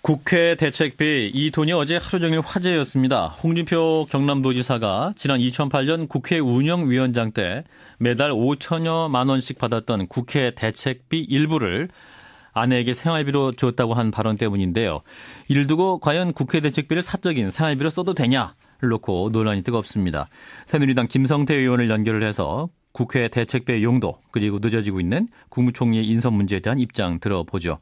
국회 대책비 이 돈이 어제 하루 종일 화제였습니다. 홍준표 경남도지사가 지난 2008년 국회 운영위원장 때 매달 5천여만 원씩 받았던 국회 대책비 일부를 아내에게 생활비로 줬다고 한 발언 때문인데요. 이를 두고 과연 국회 대책비를 사적인 생활비로 써도 되냐를 놓고 논란이 뜨겁습니다. 새누리당 김성태 의원을 연결을 해서 국회 대책비의 용도 그리고 늦어지고 있는 국무총리의 인선 문제에 대한 입장 들어보죠.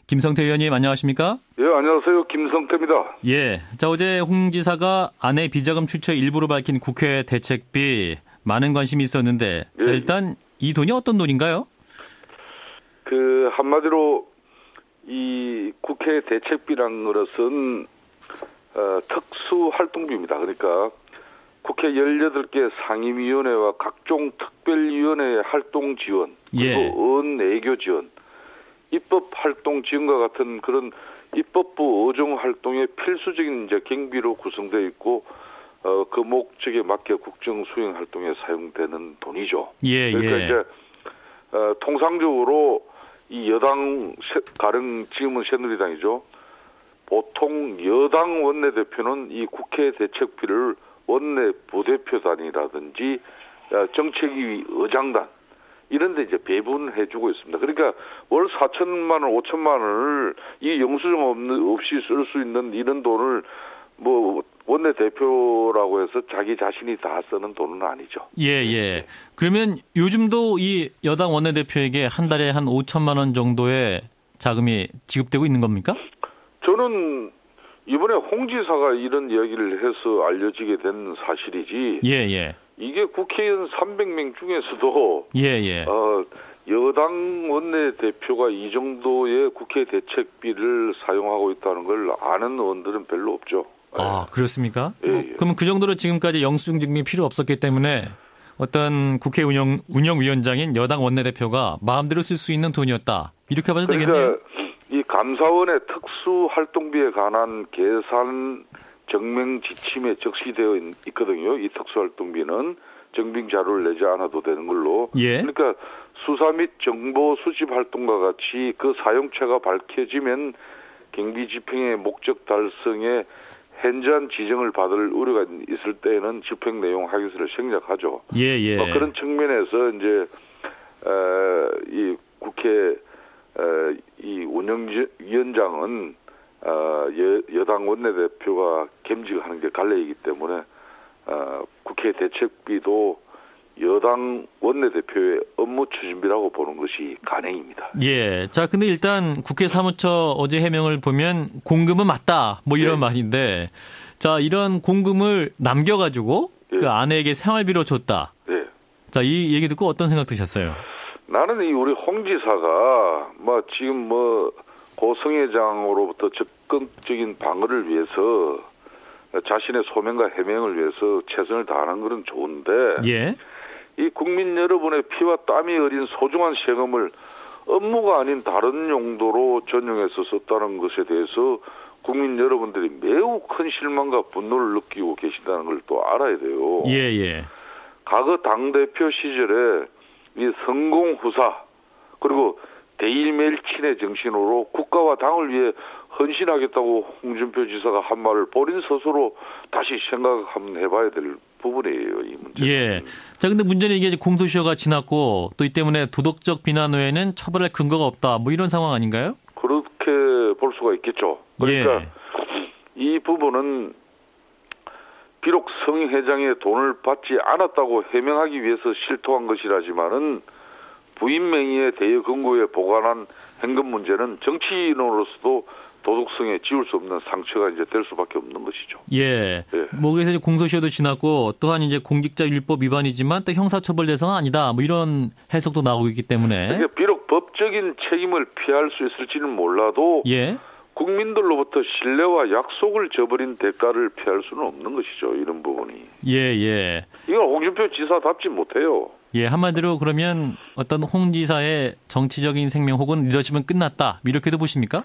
김성태 의원님 안녕하십니까? 예, 안녕하세요. 김성태입니다. 예, 자 어제 홍 지사가 아내 비자금 출처 일부로 밝힌 국회 대책비 많은 관심이 있었는데 예. 자, 일단 이 돈이 어떤 돈인가요? 한마디로 이 국회 대책비라는 것은 특수 활동비입니다. 그러니까 국회 18개 상임위원회와 각종 특별위원회의 활동 지원, 그리고 의외교 지원, 입법 활동 지원과 같은 그런 입법부 의정 활동의 필수적인 이제 경비로 구성되어 있고 그 목적에 맞게 국정 수행 활동에 사용되는 돈이죠. 예, 그러니까 예. 이제 통상적으로 이 여당 가령 지금은 새누리당이죠. 보통 여당 원내대표는 이 국회 대책비를 원내 부대표단이라든지 정책위 의장단 이런 데 이제 배분해주고 있습니다. 그러니까 월 4천만 원, 5천만 원을 이 영수증 없이 쓸 수 있는 이런 돈을 뭐 원내대표라고 해서 자기 자신이 다 쓰는 돈은 아니죠. 예, 예. 그러면 요즘도 이 여당 원내대표에게 한 달에 한 5천만 원 정도의 자금이 지급되고 있는 겁니까? 저는 이번에 홍 지사가 이런 이야기를 해서 알려지게 된 사실이지. 예, 예. 이게 국회의원 300명 중에서도 예, 예. 여당 원내대표가 이 정도의 국회 대책비를 사용하고 있다는 걸 아는 의원들은 별로 없죠. 아, 그렇습니까? 예, 예. 그러면 그 정도로 지금까지 영수증 증명이 필요 없었기 때문에 어떤 국회 운영위원장인 여당 원내대표가 마음대로 쓸 수 있는 돈이었다. 이렇게 봐도 되겠네요. 그러니까 이 감사원의 특수활동비에 관한 계산 정명 지침에 적시되어 있거든요. 이 특수활동비는 정빙 자료를 내지 않아도 되는 걸로. 예. 그러니까 수사 및 정보 수집 활동과 같이 그 사용처가 밝혀지면 경비 집행의 목적 달성에 현저한 지정을 받을 우려가 있을 때에는 집행 내용 하기서를 생략하죠. 예, 예. 그런 측면에서 이제 이 국회 이 운영위원장은 여당 원내대표가 겸직하는 게 관례이기 때문에 국회 대책비도 여당 원내대표의 업무 추진비라고 보는 것이 간행입니다. 예. 자, 근데 일단 국회 사무처 어제 해명을 보면 공금은 맞다. 뭐 이런 말인데, 자, 이런 공금을 남겨가지고 그 아내에게 생활비로 줬다. 네. 자, 이 얘기 듣고 어떤 생각 드셨어요? 나는 우리 홍 지사가 지금 고성 회장으로부터 적극적인 방어를 위해서 자신의 소명과 해명을 위해서 최선을 다하는 것은 좋은데, 예. 이 국민 여러분의 피와 땀이 어린 소중한 세금을 업무가 아닌 다른 용도로 전용해서 썼다는 것에 대해서 국민 여러분들이 매우 큰 실망과 분노를 느끼고 계신다는 걸 또 알아야 돼요. 예, 예. 과거 당대표 시절에 이 성공 후사 그리고 대일매일 친의 정신으로 국가와 당을 위해 헌신하겠다고 홍준표 지사가 한 말을 본인 스스로 다시 생각 한번 해봐야 될 부분이에요, 이 문제. 예. 자, 근데 문제는 이게 공소시효가 지났고 또 이 때문에 도덕적 비난 외에는 처벌할 근거가 없다. 뭐 이런 상황 아닌가요? 그렇게 볼 수가 있겠죠. 그러니까 이 부분은 비록 성 회장의 돈을 받지 않았다고 해명하기 위해서 실토한 것이라지만은 부인 명의의 대여 금고에 보관한 현금 문제는 정치인으로서도 도덕성에 지울 수 없는 상처가 이제 될 수밖에 없는 것이죠. 예. 뭐 그래서 이제 공소시효도 지났고 또한 이제 공직자윤리법 위반이지만 또 형사처벌 대상은 아니다. 뭐 이런 해석도 나오고 있기 때문에. 그러니까 비록 법적인 책임을 피할 수 있을지는 몰라도 국민들로부터 신뢰와 약속을 저버린 대가를 피할 수는 없는 것이죠. 이런 부분이. 예. 이건 홍준표 지사답지 못해요. 예, 한마디로 그러면 어떤 홍 지사의 정치적인 생명 혹은 리더십은 끝났다. 이렇게도 보십니까?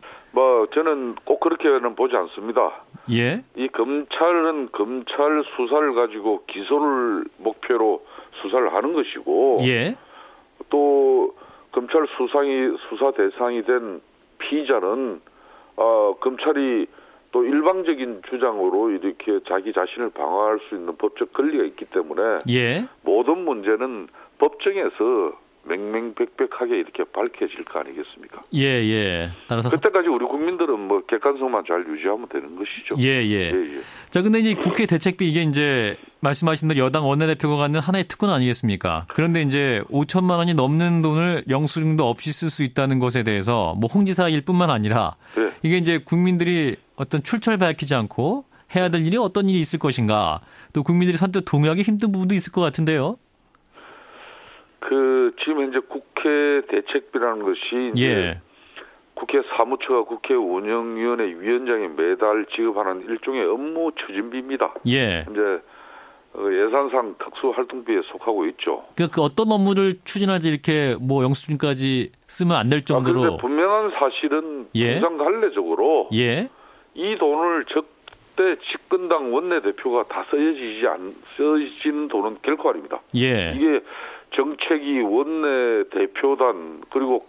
저는 꼭 그렇게는 보지 않습니다. 예. 이 검찰은 검찰 수사를 가지고 기소를 목표로 수사를 하는 것이고, 또 검찰 수사 대상이 된 피의자는 검찰이 또 일방적인 주장으로 이렇게 자기 자신을 방어할 수 있는 법적 권리가 있기 때문에 예. 모든 문제는 법정에서 맹맹백백하게 이렇게 밝혀질 거 아니겠습니까? 예, 예. 따라서 그때까지 우리 국민들은 뭐 객관성만 잘 유지하면 되는 것이죠. 예, 예. 자, 근데 이제 국회 대책비 이게 이제 말씀하신 대로 여당 원내대표가 갖는 하나의 특권 아니겠습니까? 그런데 이제 5천만 원이 넘는 돈을 영수증도 없이 쓸 수 있다는 것에 대해서 뭐 홍 지사 일뿐만 아니라 네. 이게 이제 국민들이 어떤 출처를 밝히지 않고 해야 될 일이 어떤 일이 있을 것인가, 또 국민들이 선뜻 동의하기 힘든 부분도 있을 것 같은데요. 지금 현재 국회 대책비라는 것이 이제 예. 국회 사무처가 국회 운영위원회 위원장이 매달 지급하는 일종의 업무 추진비입니다. 예. 이제 예산상 특수활동비에 속하고 있죠. 그 어떤 업무를 추진하지 이렇게 뭐 영수증까지 쓰면 안 될 정도로. 그런데 분명한 사실은 예. 분상갈래적으로 예. 이 돈을 적대 집권당 원내대표가 다 써지는 돈은 결코 아닙니다. 예. 이게 정책위 원내대표단 그리고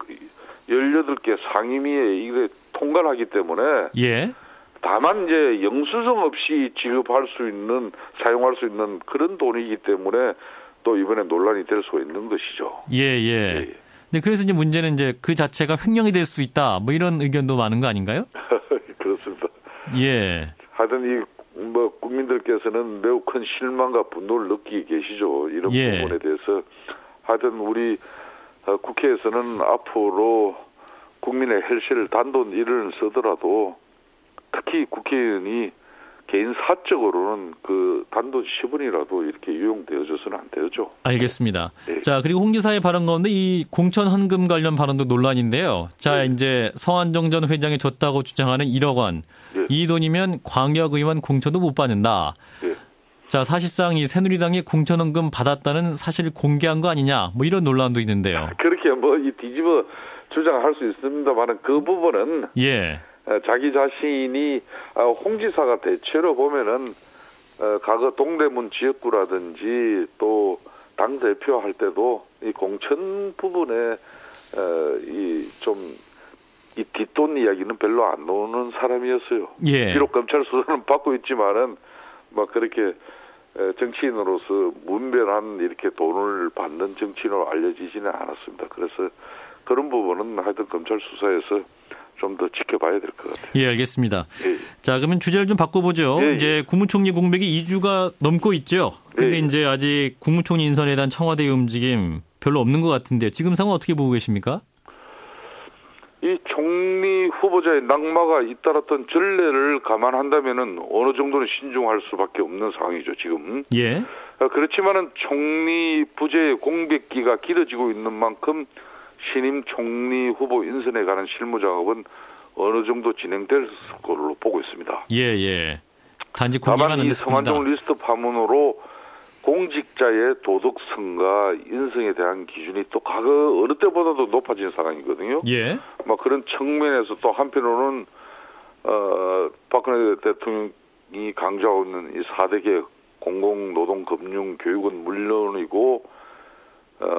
18개 상임위에 이게 통과를 하기 때문에 예. 다만 이제 영수증 없이 지급할 수 있는 사용할 수 있는 그런 돈이기 때문에 또 이번에 논란이 될 수가 있는 것이죠. 예, 예. 네, 그래서 이제 문제는 이제 그 자체가 횡령이 될 수 있다. 뭐 이런 의견도 많은 거 아닌가요? 그렇습니다. 예. 하여튼 국민들께서는 매우 큰 실망과 분노를 느끼고 계시죠. 이런 예. 부분에 대해서. 하여튼 우리 국회에서는 앞으로 국민의 헬스를 단돈 1원을 쓰더라도 특히 국회의원이 개인 사적으로는 그 단돈 10원이라도 이렇게 유용되어져서는 안 되죠. 알겠습니다. 네. 자, 그리고 홍 지사의 발언 가운데 이 공천 헌금 관련 발언도 논란인데요. 자, 네. 이제 성완종 전 회장이 줬다고 주장하는 1억 원. 네. 이 돈이면 광역의원 공천도 못 받는다. 네. 자, 사실상 이 새누리당이 공천 헌금 받았다는 사실을 공개한 거 아니냐. 뭐 이런 논란도 있는데요. 그렇게 이 뒤집어 주장할 수 있습니다만 그 부분은 예. 자기 자신이 홍 지사가 대체로 보면은 과거 동대문 지역구라든지 또 당 대표 할 때도 이 공천 부분에 이 뒷돈 이야기는 별로 안 나오는 사람이었어요. 예. 비록 검찰 수사는 받고 있지만은 막 그렇게 정치인으로서 문별한 이렇게 돈을 받는 정치인으로 알려지지는 않았습니다. 그래서 그런 부분은 하여튼 검찰 수사에서 좀 더 지켜봐야 될 것 같아요. 예, 알겠습니다. 예. 자, 그러면 주제를 좀 바꿔보죠. 예, 예. 이제 국무총리 공백이 2주가 넘고 있죠. 근데 예. 이제 아직 국무총리 인선에 대한 청와대의 움직임 별로 없는 것 같은데 지금 상황 어떻게 보고 계십니까? 이 총리 후보자의 낙마가 잇따랐던 전례를 감안한다면은 어느 정도는 신중할 수밖에 없는 상황이죠, 지금. 예. 그렇지만은 총리 부재의 공백기가 길어지고 있는 만큼 신임 총리 후보 인선에 관한 실무 작업은 어느 정도 진행될 걸로 보고 있습니다. 예, 예. 단지 공개만 다만 안 이 됐습니다. 성완종 리스트 파문으로 공직자의 도덕성과 인성에 대한 기준이 또 과거 어느 때보다도 높아진 상황이거든요. 예. 막 그런 측면에서 또 한편으로는 박근혜 대통령이 강조하고 있는 이 4대 개혁, 공공, 노동, 금융, 교육은 물론이고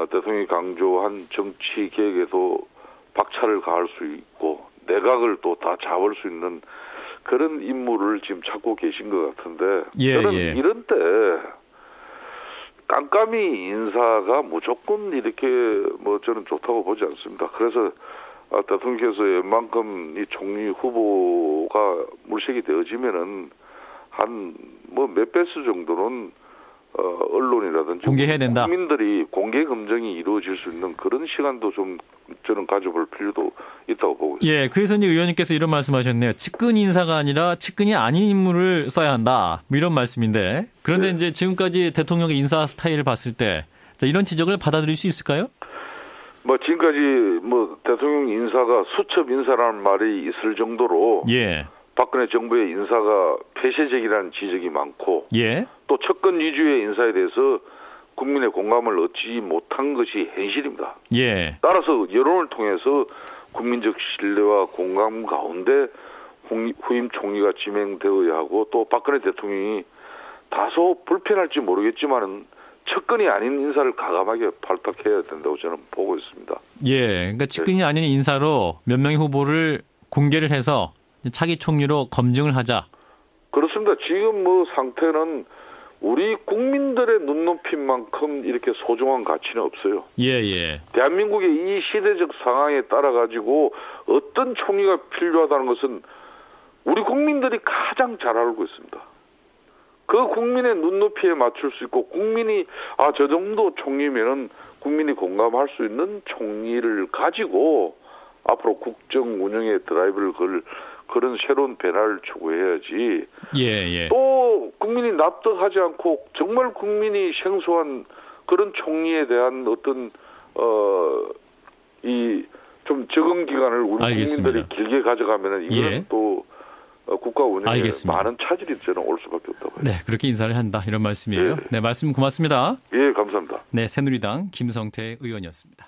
대통령이 강조한 정치 개혁에도 박차를 가할 수 있고 내각을 또 다 잡을 수 있는 그런 임무를 지금 찾고 계신 것 같은데 저는 이런 때 깜깜이 인사가 무조건 이렇게 저는 좋다고 보지 않습니다. 그래서 대통령께서 웬만큼 이 총리 후보가 물색이 되어지면은 한 몇 배수 정도는 언론이라든지 공개해야 된다. 국민들이 공개 검증이 이루어질 수 있는 그런 시간도 좀 저는 가져볼 필요도 있다고 보고 있습니다. 예, 그래서 이제 의원님께서 이런 말씀하셨네요. 측근 인사가 아니라 측근이 아닌 인물을 써야 한다. 뭐 이런 말씀인데 그런데 이제 지금까지 대통령의 인사 스타일을 봤을 때 이런 지적을 받아들일 수 있을까요? 지금까지 대통령 인사가 수첩 인사라는 말이 있을 정도로 예. 박근혜 정부의 인사가 폐쇄적이라는 지적이 많고 예. 또 측근 위주의 인사에 대해서 국민의 공감을 얻지 못한 것이 현실입니다. 예. 따라서 여론을 통해서 국민적 신뢰와 공감 가운데 후임 총리가 지명되어야 하고 또 박근혜 대통령이 다소 불편할지 모르겠지만은 측근이 아닌 인사를 과감하게 발탁해야 된다고 저는 보고 있습니다. 예. 그러니까 측근이 아닌 인사로 몇 명의 후보를 공개를 해서 차기 총리로 검증을 하자. 그렇습니다. 지금 뭐 상태는 우리 국민들의 눈높인 만큼 이렇게 소중한 가치는 없어요. 예. 대한민국의 이 시대적 상황에 따라 가지고 어떤 총리가 필요하다는 것은 우리 국민들이 가장 잘 알고 있습니다. 그 국민의 눈높이에 맞출 수 있고 국민이 저 정도 총리면은 국민이 공감할 수 있는 총리를 가지고 앞으로 국정 운영의 드라이브를 걸 그런 새로운 변화를 추구해야지. 예. 또 국민이 납득하지 않고 정말 국민이 생소한 그런 총리에 대한 어떤 이 좀 적응 기간을 우리 알겠습니다. 국민들이 길게 가져가면은 이거는 또 국가 운영에 알겠습니다. 많은 차질이 저는 올 수밖에 없다고 해요. 네, 그렇게 인사를 한다 이런 말씀이에요. 네, 말씀 고맙습니다. 예, 감사합니다. 네, 새누리당 김성태 의원이었습니다.